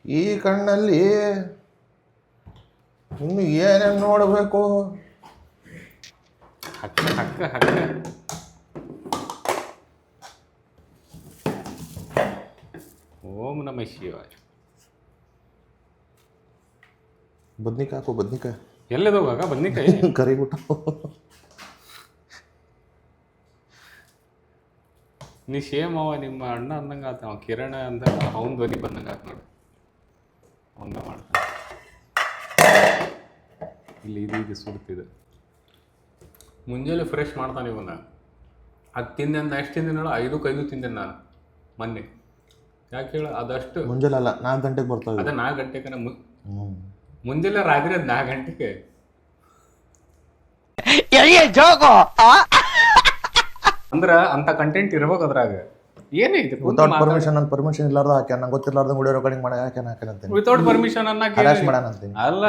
ಈ ಕಣ್ಣಲ್ಲಿ ಇನ್ನು ಏನೇನು ನೋಡಬೇಕು. ಹಕ್ಕ ಹಕ್ಕ ಹಕ್ಕ. ಓಂ ನಮ ಶಿವಾಯ. ಬದ್ನಿಕಾಯಿ ಹಾಕು, ಬದ್ನಿಕಾಯಿ ಎಲ್ಲದೋಗಾಗ ಬದ್ನಿಕಾಯಿ ಕರಿಬಿಟ್ಟು. ನೀ ಸೇಮ್ ಅವ ನಿಮ್ಮ ಅಣ್ಣ ಅಂದಂಗೆ ಆತ. ಅವ ಕಿರಣ ಅಂದ ಅವನ ಧ್ವನಿ ಬಂದಂಗೆ ಆತ ನೋಡಿ. ಅವನ್ನ ಮಾಡ್ತಾನೆ ಇಲ್ಲಿ. ಇದು ಸುಡ್ತಿದ್ದು ಮುಂಜಾನೆ ಫ್ರೆಶ್ ಮಾಡ್ತಾನೆ ಇವನ್ನ. ಅದು ತಿಂದೆ ಅಂತ ಎಷ್ಟು ತಿಂದೆ ನೋಡು, 5 ತಿಂದೆ ನಾನು ಮೊನ್ನೆ. ಯಾಕೆ ಹೇಳು, ಅದಷ್ಟು ಮುಂಜಾನೆ ಅಲ್ಲ 4 ಗಂಟೆಗೆ ಬರ್ತಾವೆ. ಅದ 4 ಗಂಟೆಗೆ ಮುಂಜಾನೆ ರಾತ್ರಿ ಅದು 4 ಗಂಟೆಗೆ. ಅಂದ್ರ ಅಂತ ಕಂಟೆಂಟ್ ಇರ್ಬೇಕು ಅದ್ರಾಗ. ಏನೈತಿ ವಿತೌಟ್ ಪರ್ಮಿಷನ್ ಅಂತ ಪರ್ಮಿಷನ್ ಇಲ್ಲಾರ್ದ ಹಾಕ್ಯಾನ, ನಂಗೆ ಗೊತ್ತಿರ್ಲಾರ್ದ ವಿಡಿಯೋ ರೆಕಾರ್ಡಿಂಗ್ ಮಾಡಿ ಹಾಕ್ಯಾನಂತೀನಿ. Without permission harass ಮಾಡಾನಂತೀನಿ. ಅಲ್ಲ,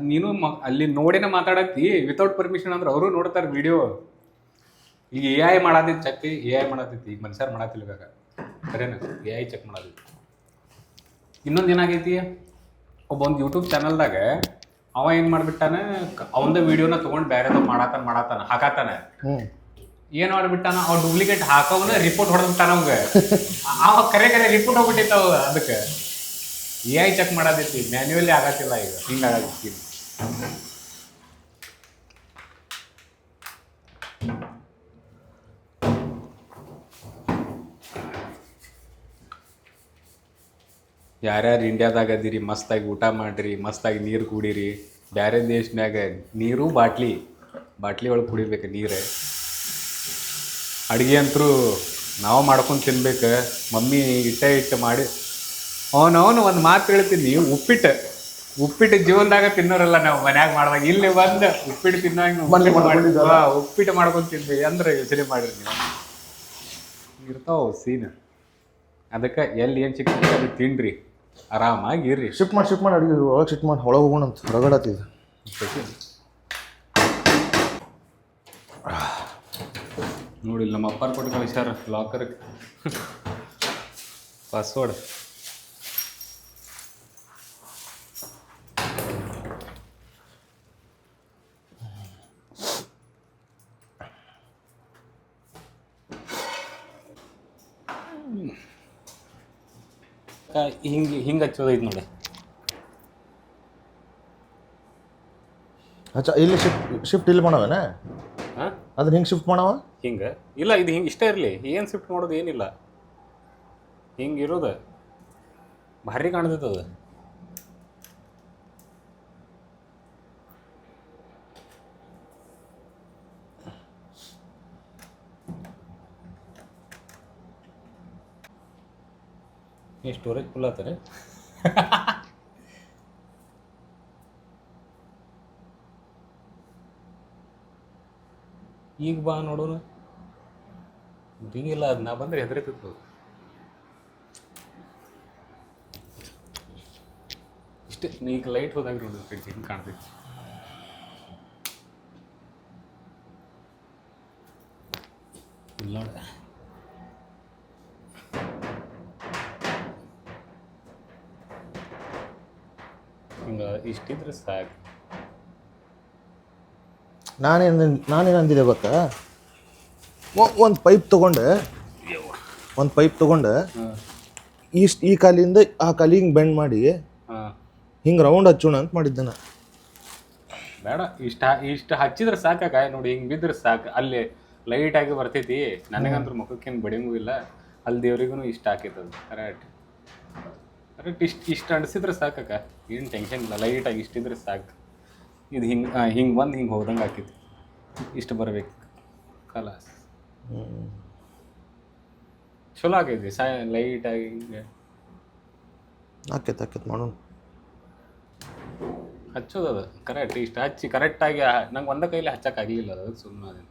ನೀನು ಅಲ್ಲಿ ನೋಡಿನ ಮಾತಾಡತ್ತಿ. ವಿತೌಟ್ ಪರ್ಮಿಷನ್ ಅಂದ್ರೆ ಅವರು ನೋಡ್ತಾರೆ ವಿಡಿಯೋ. ಈಗ AI ಮಾಡತೈತಿ ಚೆಕ್. AI ಮಾಡತೈತಿ, ಈಗ ಮನುಷ್ಯರು ಮಾಡತ್ತಿಲ್ಲ ಇವಾಗ. ಸರೇನ? AI ಚೆಕ್ ಮಾಡತೈತಿ. ಇನ್ನೊಂದು ಏನಾಗೈತಿ, ಒಂದು ಯೂಟ್ಯೂಬ್ ಚಾನಲ್ದಾಗ ಅವ ಏನ್ ಮಾಡ್ಬಿಟ್ಟಾನ, ಅವಂದ ವಿಡಿಯೋನ ತಗೊಂಡು ಬೇರೆದ ಮಾಡಾತಾನ ಹಾಕಾತಾನ. ಏನ್ ಮಾಡ್ಬಿಟ್ಟಾನ, ಅವ್ ಡೂಪ್ಲಿಕೇಟ್ ಹಾಕವನ ರಿಪೋರ್ಟ್ ಹೊಡೆದ್ಬಿಟ್ಟಾನ ಅವಂಗ. ಅವ ಕರೆ ರಿಪೋರ್ಟ್ ಹೋಗ್ಬಿಟ್ಟಿತ್ತಾವ. ಅದಕ್ಕೆ AI ಚೆಕ್ ಮಾಡತೈತಿ, ಮ್ಯಾನ್ಯುವಲಿ ಆಗತ್ತಿಲ್ಲ. ಈಗ ಹಿಂಗಾಗತ್ತಿ. ಯಾರ್ಯಾರು ಇಂಡಿಯಾದಾಗ ಅದೀರಿ, ಮಸ್ತಾಗಿ ಊಟ ಮಾಡಿರಿ, ಮಸ್ತಾಗಿ ನೀರು ಕುಡೀರಿ. ಬೇರೆ ದೇಶನ್ಯಾಗ ನೀರು ಬಾಟ್ಲಿ ಒಳಗೆ ಕುಡಿಬೇಕು ನೀರು. ಅಡುಗೆ ಅಂತರೂ ನಾವು ಮಾಡ್ಕೊಂಡು ತಿನ್ಬೇಕು. ಮಮ್ಮಿ ಇಟ್ಟ ಮಾಡಿ. ಅವನವನು ಒಂದು ಮಾತು ಹೇಳ್ತೀನಿ, ಉಪ್ಪಿಟ್ಟು ಜೀವನದಾಗ ತಿನ್ನೋರಲ್ಲ ನಾವು ಮನ್ಯಾಗ ಮಾಡಿದಾಗ. ಇಲ್ಲಿ ಬಂದು ಉಪ್ಪಿಟ್ಟು ತಿನ್ನಾಗ ಉಪ್ಪಿಟ್ಟು ಮಾಡ್ಕೊಂಡು ತಿನ್ಬೇಕು ಅಂದ್ರೆ ಯೋಚನೆ ಮಾಡಿರಿ ನೀವು. ಇರ್ತಾವ ಸೀನ್. ಅದಕ್ಕೆ ಎಲ್ಲಿ ಏನು ಸಿಕ್ಕಿದ್ರೆ ಅದು ತಿನ್ರಿ, ಆರಾಮಾಗಿ ಇರ್ರಿ. ಶಿಫ್ಟ್ ಮಾಡಿ ಅಡುಗೆ ಒಳಗೆ ಶಿಫ್ಟ್ ಮಾಡಿ ಒಳಗೆ ಹೋಗೋಣ ಅಂತ ಹೊರಗಡತ್ತಿದ್ದು. ನೋಡಿ, ನಮ್ಮ ಅಪ್ಪಾರ ಕೊಟ್ಟು ಕಳಿಸ್ಯಾರ ಲಾಕರ್ ಪಾಸ್ವರ್ಡ್. ಹಿಂಗೆ ಹಚ್ಚೋದೈತೆ ನೋಡಿ. ಅಚ್ಚಾ, ಇಲ್ಲಿ ಶಿಫ್ಟ್ ಇಲ್ಲಿ ಮಾಡವೇನ? ಹಾಂ, ಅದನ್ನ ಹಿಂಗೆ ಶಿಫ್ಟ್ ಮಾಡವ? ಹಿಂಗೆ ಇಲ್ಲ, ಇದು ಹಿಂಗೆ ಇಷ್ಟ ಇರಲಿ. ಏನು ಶಿಫ್ಟ್ ಮಾಡೋದು ಏನಿಲ್ಲ, ಹಿಂಗೆ ಇರೋದು ಭಾರಿ ಕಾಣ್ತೈತದ. ಈ ಸ್ಟೋರೇಜ್ ಫುಲ್ ಆತಾರೆ. ಈಗ ಬಾ ನೋಡೋಣ. ಹಿಂಗಿಲ್ಲ, ಅದು ನಾ ಬಂದರೆ ಹೆದರ್ತಿತ್ತು. ಇಷ್ಟೇ, ಈಗ ಲೈಟ್ ಹೋದಾಗ ನೋಡಿದ್ರೆ ಹಿಂಗೆ ಕಾಣ್ತೈತಿ. ಇಲ್ಲ ನೋಡ, ಹಿಂಗೆ ಇಷ್ಟಿದ್ರೆ ಸಾಕು. ನಾನೇನು ಅಂದಿದೆ ಗೊತ್ತಾ? ಒಂದು ಪೈಪ್ ತೊಗೊಂಡು ಈ ಕಾಲಿಂದ ಆ ಕಾಲಿ ಹಿಂಗೆ ಬೆಂಡ್ ಮಾಡಿ ಹಿಂಗೆ ರೌಂಡ್ ಹಚ್ಚೋಣ ಅಂತ ಮಾಡಿದ್ದೆ ನಾ. ಬೇಡ, ಇಷ್ಟು ಹಚ್ಚಿದ್ರೆ ಸಾಕಾಗ. ನೋಡಿ, ಹಿಂಗೆ ಬಿದ್ರೆ ಸಾಕು. ಅಲ್ಲಿ ಲೈಟಾಗಿ ಬರ್ತೈತಿ. ನನಗಂತೂ ಮುಖಕ್ಕೇನು ಬಡಿಯಂಗೂ ಇಲ್ಲ. ಅಲ್ಲಿ ದೇವ್ರಿಗೂ ಇಷ್ಟ ಹಾಕೈತದು. ಕರೆಕ್ಟ್ ಇಷ್ಟು ಅನಿಸಿದ್ರೆ ಸಾಕಾಗ. ಏನು ಟೆನ್ಷನ್ ಇಲ್ಲ. ಲೈಟಾಗಿ ಇಷ್ಟಿದ್ರೆ ಸಾಕು. ಇದು ಹಿಂಗೆ ಬಂದು ಹಿಂಗೆ ಹೋದಂಗೆ ಹಾಕೈತಿ. ಇಷ್ಟು ಬರಬೇಕು ಕಲಾಸ್. ಚಲೋ ಆಗೈತಿ. ಲೈಟಾಗಿ ಹಿಂಗೆ ಹಾಕೈತೆ ಮಾಡೋಣ. ಹಚ್ಚೋದದು ಕರೆಕ್ಟ್. ಇಷ್ಟು ಹಚ್ಚಿ ಕರೆಕ್ಟಾಗಿ ನಂಗೆ ಒಂದೇ ಕೈಲಿ ಹಚ್ಚೋಕ್ಕಾಗಲಿಲ್ಲ. ಅದು ಸುಮ್ಮನೆ ಅದೇನು.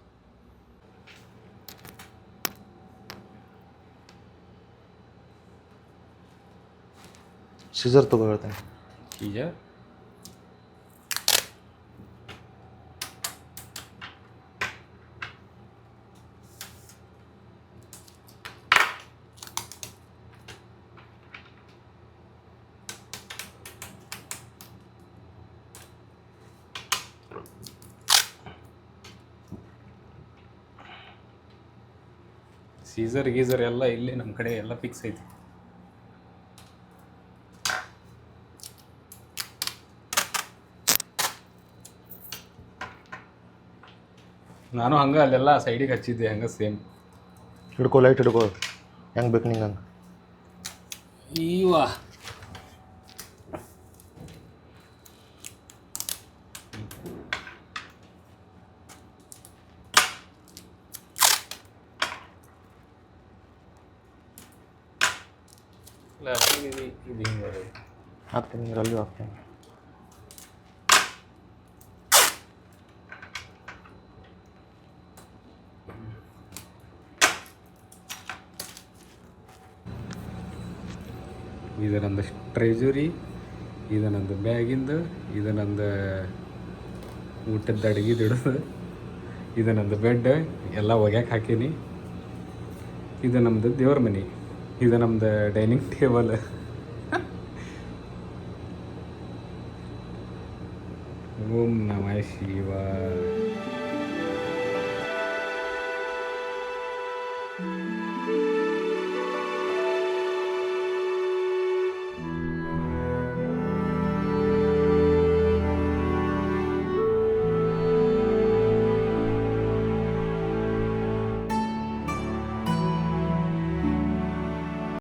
ಸಿಜರ್ ತಗೋ ಹೇಳ್ತೇನೆ. ಸೀಜರ್ ಗೀಸರ್ ಎಲ್ಲ ಇಲ್ಲೇ ನಮ್ಮ ಕಡೆ ಎಲ್ಲ ಫಿಕ್ಸ್ ಐತಿ. ನಾನು ಹಂಗೆ ಅಲ್ಲೆಲ್ಲ ಸೈಡಿಗೆ ಹಚ್ಚಿದ್ದೆ ಹಂಗೆ ಸೇಮ್. ಹಿಡ್ಕೊ ಲೈಟ್ ಹಿಡ್ಕೊ ಹೆಂಗೆ ಬೇಕು ನಿಂಗೆ ಹಂಗೆ. ಈವಾ ಇದು ಹಿಂಗೆ ಹಾಕ್ತೀನಿ ನೀರಲ್ಲಿ ಹಾಕ್ತೀನಿ. ಇದು ನಂದು ಟ್ರೆಜರಿ, ಇದು ನಂದು ಬ್ಯಾಗಿಂದು, ಇದು ನಂದು ಊಟದ ಅಡುಗೆದು ಇಡೋದು, ಇದು ನಂದು ಬೆಡ್ ಎಲ್ಲ ಒಗ್ಯಾಕೆ ಹಾಕೀನಿ. ಇದು ನಮ್ಮದು ದೇವ್ರ ಮನೆ, ಇದು ನಮ್ಮದು ಡೈನಿಂಗ್ ಟೇಬಲ್. ಓಂ ನಮಃ ಶಿವಾಯ.